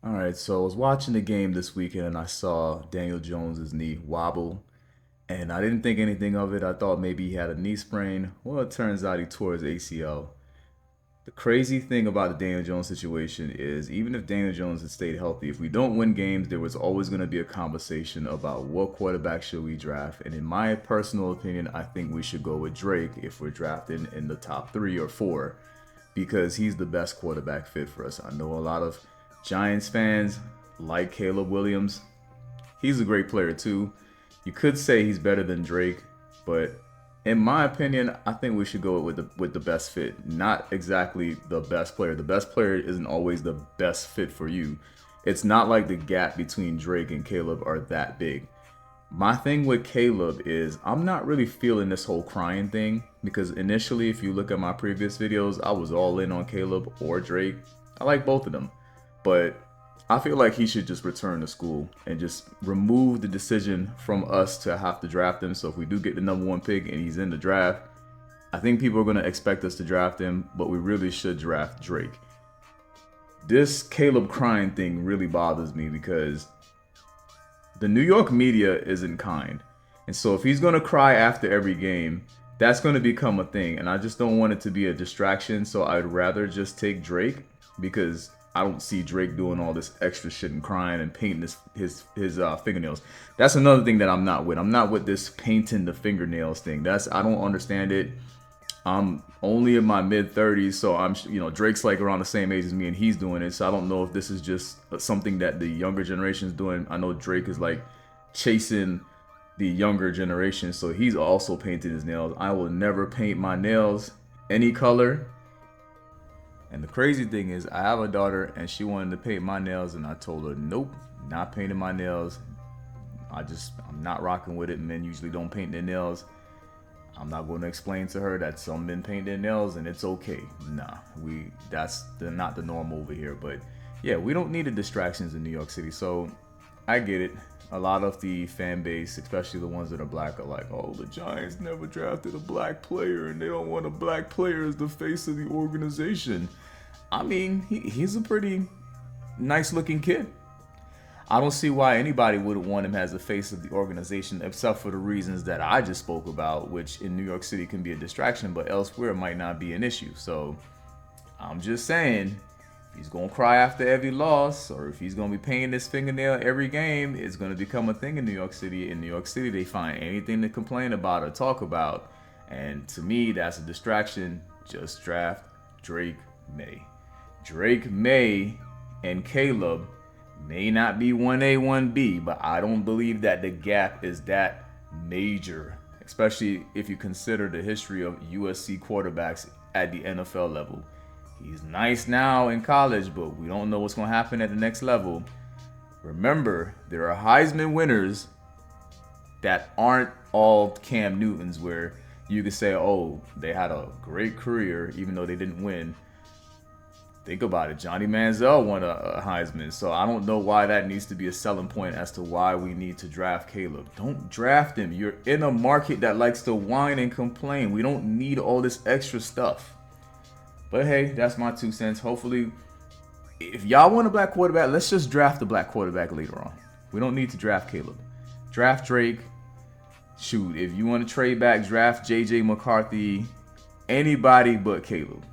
All right, so I was watching the game this weekend and I saw Daniel Jones's knee wobble, and I didn't think anything of it. I thought maybe he had a knee sprain. Well, it turns out he tore his ACL. The crazy thing about the Daniel Jones situation is even if Daniel Jones had stayed healthy, if we don't win games, there was always going to be a conversation about what quarterback should we draft. And in my personal opinion, I think we should go with Drake if we're drafting in the top 3 or 4 because he's the best quarterback fit for us. I know a lot of Giants fans like Caleb Williams. He's a great player too. You could say he's better than Drake, but in my opinion, I think we should go with the best fit, not exactly the best player. The best player isn't always the best fit for you. It's not like the gap between Drake and Caleb are that big. My thing with Caleb is I'm not really feeling this whole crying thing because initially, if you look at my previous videos, I was all in on Caleb or Drake. I like both of them, but I feel like he should just return to school and just remove the decision from us to have to draft him. So if we do get the number 1 pick and he's in the draft, I think people are going to expect us to draft him, but we really should draft Drake. This Caleb crying thing really bothers me because the New York media isn't kind. And so if he's going to cry after every game, that's going to become a thing. And I just don't want it to be a distraction. So I'd rather just take Drake because I don't see Drake doing all this extra shit and crying and painting his fingernails. That's another thing that I'm not with. I'm not with this painting the fingernails thing. I don't understand it. I'm only in my mid 30s, so Drake's like around the same age as me, and he's doing it. So I don't know if this is just something that the younger generation is doing. I know Drake is like chasing the younger generation, so he's also painting his nails. I will never paint my nails any color. And the crazy thing is, I have a daughter, and she wanted to paint my nails, and I told her, nope, not painting my nails. I'm not rocking with it. Men usually don't paint their nails. I'm not going to explain to her that some men paint their nails and it's okay. Nah, that's not the norm over here. But yeah, we don't need the distractions in New York City. So I get it. A lot of the fan base, especially the ones that are black, are like, oh, the Giants never drafted a black player and they don't want a black player as the face of the organization. I mean, he's a pretty nice looking kid. I don't see why anybody would want him as the face of the organization, except for the reasons that I just spoke about, which in New York City can be a distraction, but elsewhere it might not be an issue. So I'm just saying, if he's gonna cry after every loss, or if he's gonna be painting his fingernail every game, it's gonna become a thing in New York City. In New York City, they find anything to complain about or talk about, and to me, that's a distraction. Just draft Drake May. Drake May and Caleb may not be 1A, 1B, but I don't believe that the gap is that major, especially if you consider the history of USC quarterbacks at the NFL level. He's nice now in college, but we don't know what's going to happen at the next level. Remember, there are Heisman winners that aren't all Cam Newtons, where you could say, oh, they had a great career even though they didn't win. Think about it. Johnny Manziel won a Heisman, so I don't know why that needs to be a selling point as to why we need to draft Caleb. Don't draft him. You're in a market that likes to whine and complain. We don't need all this extra stuff. But hey, that's my 2 cents. Hopefully, if y'all want a black quarterback, let's just draft the black quarterback later on. We don't need to draft Caleb. Draft Drake. Shoot, if you want to trade back, draft JJ McCarthy. Anybody but Caleb.